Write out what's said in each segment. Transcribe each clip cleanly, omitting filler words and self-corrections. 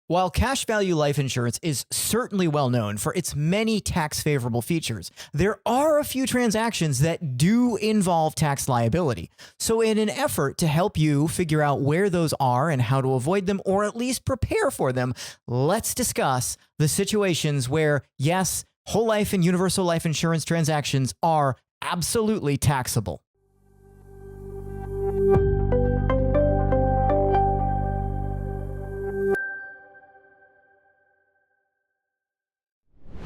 While cash value life insurance is certainly well known for its many tax favorable features, there are a few transactions that do involve tax liability. So in an effort to help you figure out where those are and how to avoid them, or at least prepare for them, let's discuss the situations where, yes, whole life and universal life insurance transactions are absolutely taxable.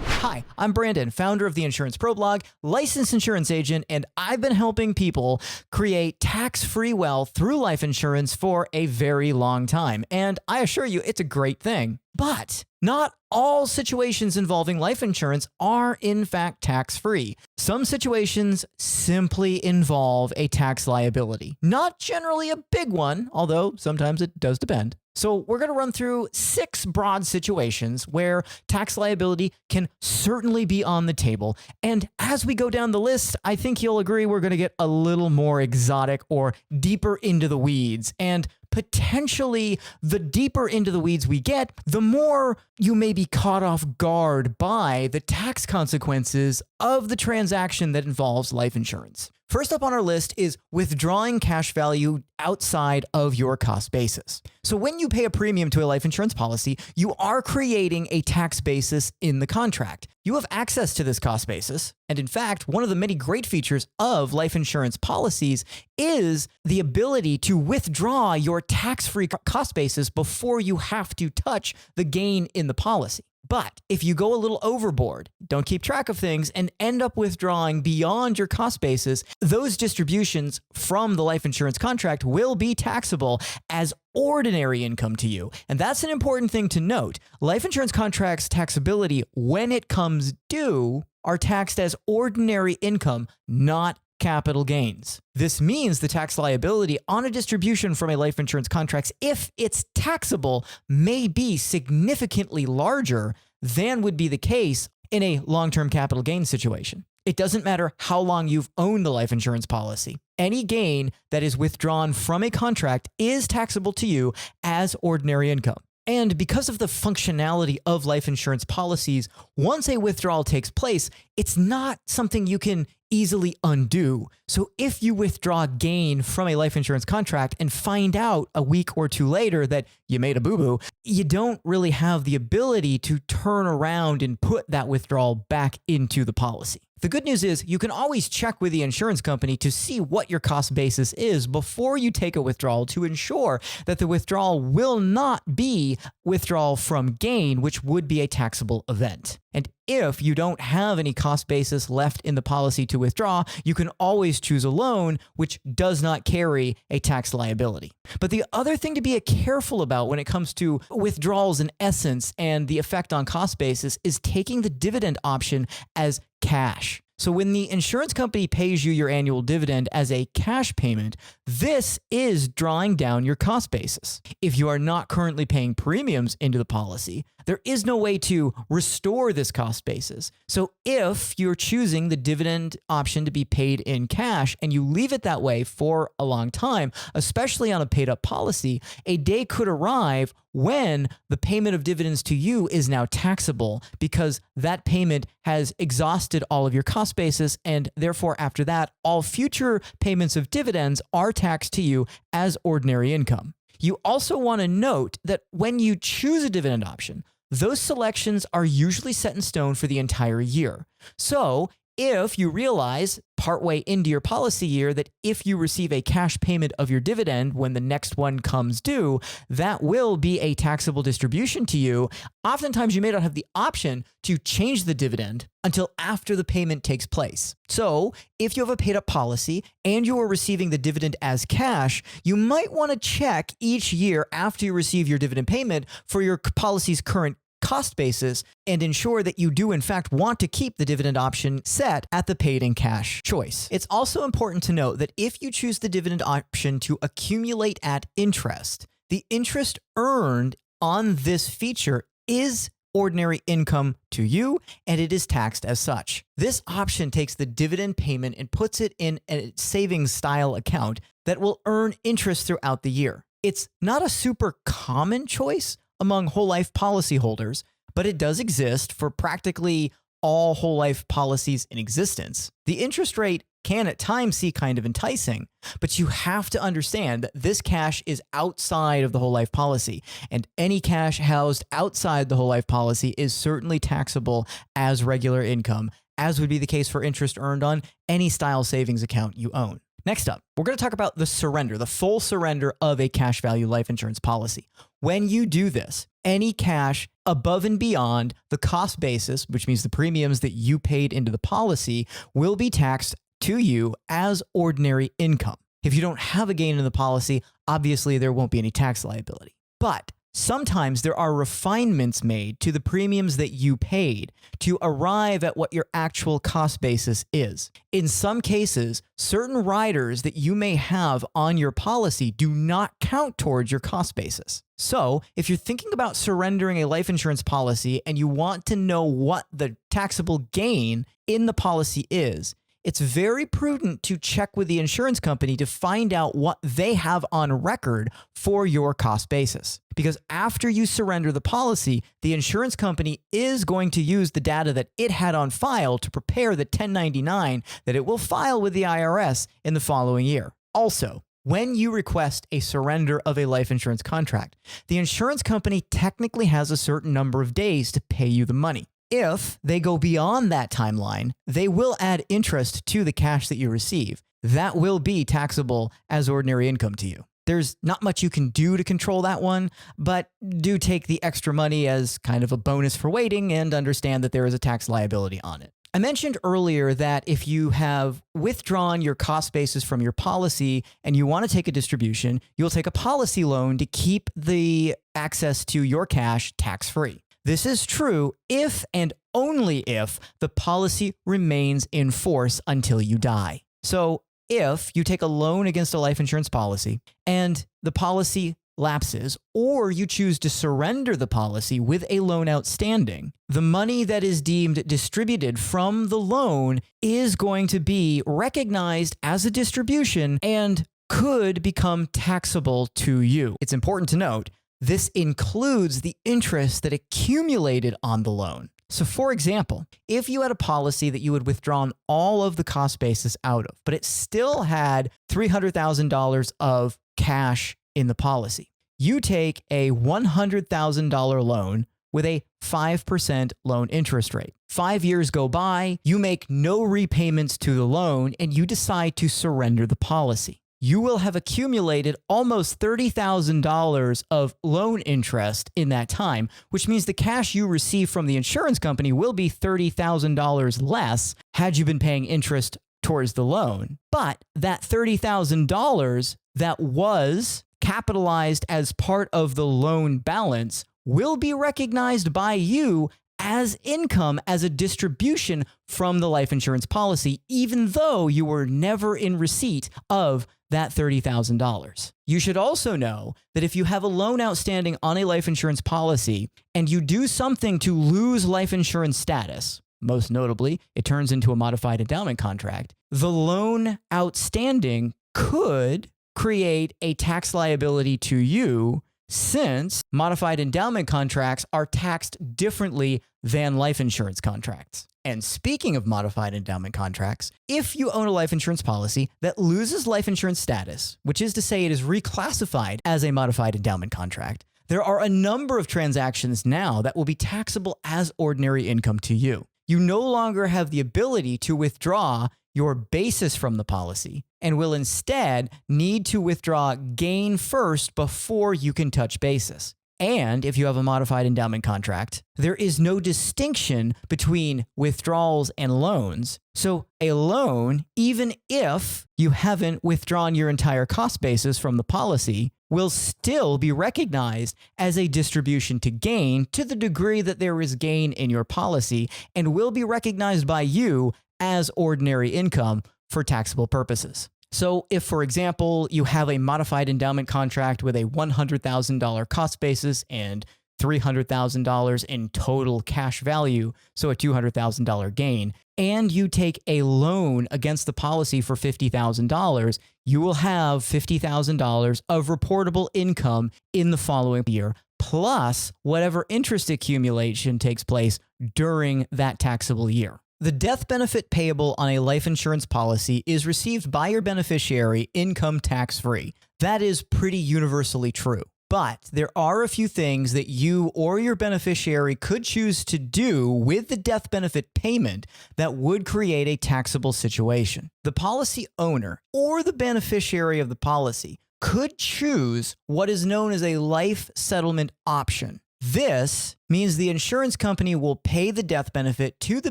Hi, I'm Brandon, founder of the Insurance Pro blog, licensed insurance agent, and I've been helping people create tax-free wealth through life insurance for a very long time. And I assure you, it's a great thing. But not all situations involving life insurance are in fact tax-free. Some situations simply involve a tax liability. Not generally a big one, although sometimes it does depend. So we're going to run through 6 broad situations where tax liability can certainly be on the table. And as we go down the list, I think you'll agree we're going to get a little more exotic or deeper into the weeds. And potentially, the deeper into the weeds we get, the more you may be caught off guard by the tax consequences of the transaction that involves life insurance. First up on our list is withdrawing cash value outside of your cost basis. So when you pay a premium to a life insurance policy, you are creating a tax basis in the contract. You have access to this cost basis. And in fact, one of the many great features of life insurance policies is the ability to withdraw your tax-free cost basis before you have to touch the gain in the policy. But if you go a little overboard, don't keep track of things, and end up withdrawing beyond your cost basis, those distributions from the life insurance contract will be taxable as ordinary income to you. And that's an important thing to note. Life insurance contracts taxability when it comes due are taxed as ordinary income, not capital gains. This means the tax liability on a distribution from a life insurance contract, if it's taxable, may be significantly larger than would be the case in a long-term capital gain situation. It doesn't matter how long you've owned the life insurance policy. Any gain that is withdrawn from a contract is taxable to you as ordinary income. And because of the functionality of life insurance policies, once a withdrawal takes place, it's not something you can easily undo. So if you withdraw gain from a life insurance contract and find out a week or two later that you made a boo-boo, you don't really have the ability to turn around and put that withdrawal back into the policy. The good news is you can always check with the insurance company to see what your cost basis is before you take a withdrawal to ensure that the withdrawal will not be withdrawal from gain, which would be a taxable event. And if you don't have any cost basis left in the policy to withdraw, you can always choose a loan which does not carry a tax liability. But the other thing to be careful about when it comes to withdrawals in essence and the effect on cost basis is taking the dividend option as cash. So when the insurance company pays you your annual dividend as a cash payment, this is drawing down your cost basis. If you are not currently paying premiums into the policy, there is no way to restore this cost basis. So if you're choosing the dividend option to be paid in cash and you leave it that way for a long time, especially on a paid up policy, a day could arrive when the payment of dividends to you is now taxable because that payment has exhausted all of your cost basis, and therefore after that, all future payments of dividends are taxed to you as ordinary income. You also want to note that when you choose a dividend option, those selections are usually set in stone for the entire year. So if you realize partway into your policy year that if you receive a cash payment of your dividend when the next one comes due, that will be a taxable distribution to you. Oftentimes, you may not have the option to change the dividend until after the payment takes place. So if you have a paid up policy and you are receiving the dividend as cash, you might want to check each year after you receive your dividend payment for your policy's current cost basis and ensure that you do in fact want to keep the dividend option set at the paid in cash choice. It's also important to note that if you choose the dividend option to accumulate at interest, the interest earned on this feature is ordinary income to you, and it is taxed as such. This option takes the dividend payment and puts it in a savings style account that will earn interest throughout the year. It's not a super common choice, among whole life policyholders, but it does exist for practically all whole life policies in existence. The interest rate can at times seem kind of enticing, but you have to understand that this cash is outside of the whole life policy, and any cash housed outside the whole life policy is certainly taxable as regular income, as would be the case for interest earned on any style savings account you own. Next up, we're going to talk about the surrender, the full surrender of a cash value life insurance policy. When you do this, any cash above and beyond the cost basis, which means the premiums that you paid into the policy, will be taxed to you as ordinary income. If you don't have a gain in the policy, obviously there won't be any tax liability. But sometimes there are refinements made to the premiums that you paid to arrive at what your actual cost basis is. In some cases, certain riders that you may have on your policy do not count towards your cost basis. So if you're thinking about surrendering a life insurance policy and you want to know what the taxable gain in the policy is, it's very prudent to check with the insurance company to find out what they have on record for your cost basis. Because after you surrender the policy, the insurance company is going to use the data that it had on file to prepare the 1099 that it will file with the IRS in the following year. Also, when you request a surrender of a life insurance contract, the insurance company technically has a certain number of days to pay you the money. If they go beyond that timeline, they will add interest to the cash that you receive. That will be taxable as ordinary income to you. There's not much you can do to control that one, but do take the extra money as kind of a bonus for waiting and understand that there is a tax liability on it. I mentioned earlier that if you have withdrawn your cost basis from your policy and you want to take a distribution, you'll take a policy loan to keep the access to your cash tax-free. This is true if and only if the policy remains in force until you die. So if you take a loan against a life insurance policy and the policy lapses, or you choose to surrender the policy with a loan outstanding, the money that is deemed distributed from the loan is going to be recognized as a distribution and could become taxable to you. It's important to note, this includes the interest that accumulated on the loan. So for example, if you had a policy that you had withdrawn all of the cost basis out of, but it still had $300,000 of cash in the policy, you take a $100,000 loan with a 5% loan interest rate. 5 years go by, you make no repayments to the loan, and you decide to surrender the policy. You will have accumulated almost $30,000 of loan interest in that time, which means the cash you receive from the insurance company will be $30,000 less had you been paying interest towards the loan. But that $30,000 that was capitalized as part of the loan balance will be recognized by you as income, as a distribution from the life insurance policy, even though you were never in receipt of that $30,000. You should also know that if you have a loan outstanding on a life insurance policy and you do something to lose life insurance status, most notably, it turns into a modified endowment contract, the loan outstanding could create a tax liability to you, since modified endowment contracts are taxed differently than life insurance contracts. And speaking of modified endowment contracts, if you own a life insurance policy that loses life insurance status, which is to say it is reclassified as a modified endowment contract, there are a number of transactions now that will be taxable as ordinary income to you. You no longer have the ability to withdraw your basis from the policy and will instead need to withdraw gain first before you can touch basis. And if you have a modified endowment contract, there is no distinction between withdrawals and loans. So a loan, even if you haven't withdrawn your entire cost basis from the policy, will still be recognized as a distribution to gain to the degree that there is gain in your policy, and will be recognized by you as ordinary income for taxable purposes. So if, for example, you have a modified endowment contract with a $100,000 cost basis and $300,000 in total cash value, so a $200,000 gain, and you take a loan against the policy for $50,000, you will have $50,000 of reportable income in the following year plus whatever interest accumulation takes place during that taxable year. The death benefit payable on a life insurance policy is received by your beneficiary income tax-free. That is pretty universally true. But there are a few things that you or your beneficiary could choose to do with the death benefit payment that would create a taxable situation. The policy owner or the beneficiary of the policy could choose what is known as a life settlement option. This means the insurance company will pay the death benefit to the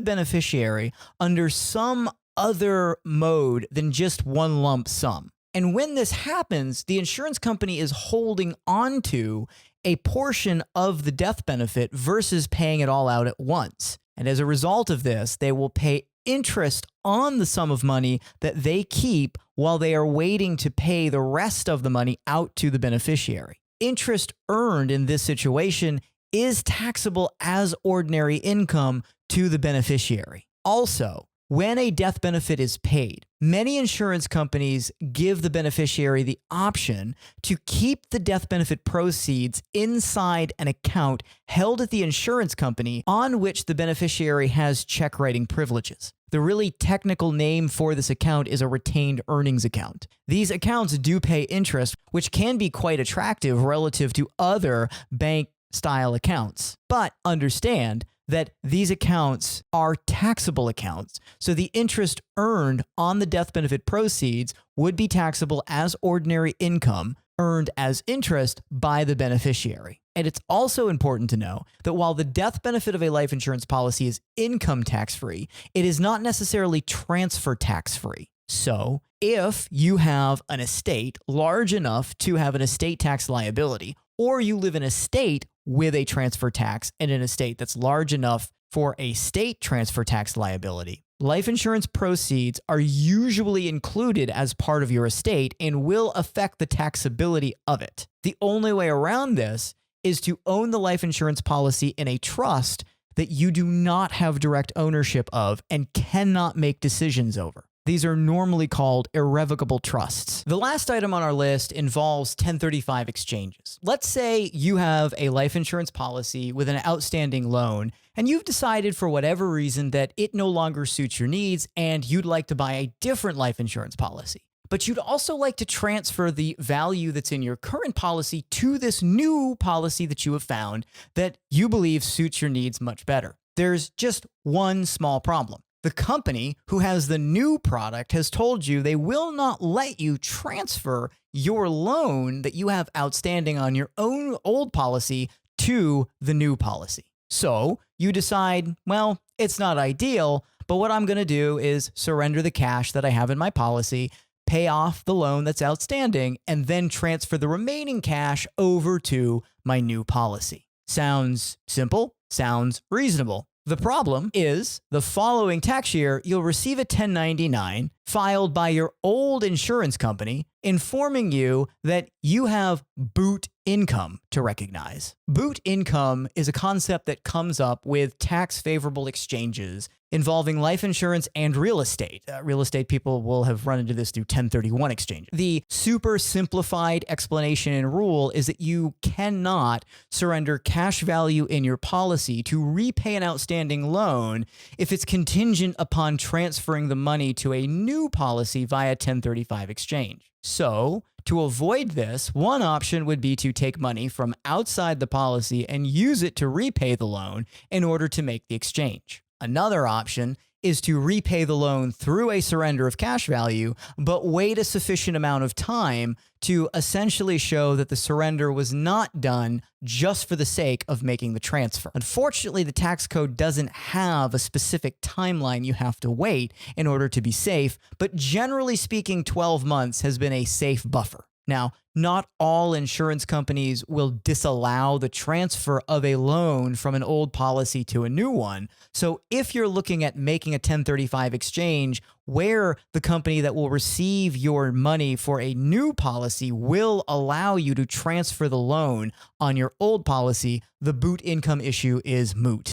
beneficiary under some other mode than just one lump sum. And when this happens, the insurance company is holding on to a portion of the death benefit versus paying it all out at once. And as a result of this, they will pay interest on the sum of money that they keep while they are waiting to pay the rest of the money out to the beneficiary. Interest earned in this situation is taxable as ordinary income to the beneficiary. Also, when a death benefit is paid, many insurance companies give the beneficiary the option to keep the death benefit proceeds inside an account held at the insurance company on which the beneficiary has check writing privileges. The really technical name for this account is a retained earnings account. These accounts do pay interest, which can be quite attractive relative to other bank-style accounts. But understand that these accounts are taxable accounts, so the interest earned on the death benefit proceeds would be taxable as ordinary income earned as interest by the beneficiary. And it's also important to know that while the death benefit of a life insurance policy is income tax-free, it is not necessarily transfer tax-free. So if you have an estate large enough to have an estate tax liability, or you live in a state with a transfer tax and an estate that's large enough for a state transfer tax liability, life insurance proceeds are usually included as part of your estate and will affect the taxability of it. The only way around this is to own the life insurance policy in a trust that you do not have direct ownership of and cannot make decisions over. These are normally called irrevocable trusts. The last item on our list involves 1035 exchanges. Let's say you have a life insurance policy with an outstanding loan, and you've decided for whatever reason that it no longer suits your needs and you'd like to buy a different life insurance policy. But you'd also like to transfer the value that's in your current policy to this new policy that you have found that you believe suits your needs much better. There's just one small problem. The company who has the new product has told you they will not let you transfer your loan that you have outstanding on your own old policy to the new policy. So you decide, well, it's not ideal, but what I'm going to do is surrender the cash that I have in my policy, pay off the loan that's outstanding, and then transfer the remaining cash over to my new policy. Sounds simple? Sounds reasonable. The problem is the following tax year, you'll receive a 1099 filed by your old insurance company informing you that you have boot income to recognize. Boot income is a concept that comes up with tax favorable exchanges involving life insurance and real estate. Real estate people will have run into this through 1031 exchanges. The super simplified explanation and rule is that you cannot surrender cash value in your policy to repay an outstanding loan if it's contingent upon transferring the money to a new policy via 1035 exchange. So, to avoid this, one option would be to take money from outside the policy and use it to repay the loan in order to make the exchange. Another option is to repay the loan through a surrender of cash value, but wait a sufficient amount of time to essentially show that the surrender was not done just for the sake of making the transfer. Unfortunately, the tax code doesn't have a specific timeline you have to wait in order to be safe, but generally speaking, 12 months has been a safe buffer. Now, not all insurance companies will disallow the transfer of a loan from an old policy to a new one. So if you're looking at making a 1035 exchange where the company that will receive your money for a new policy will allow you to transfer the loan on your old policy, the boot income issue is moot.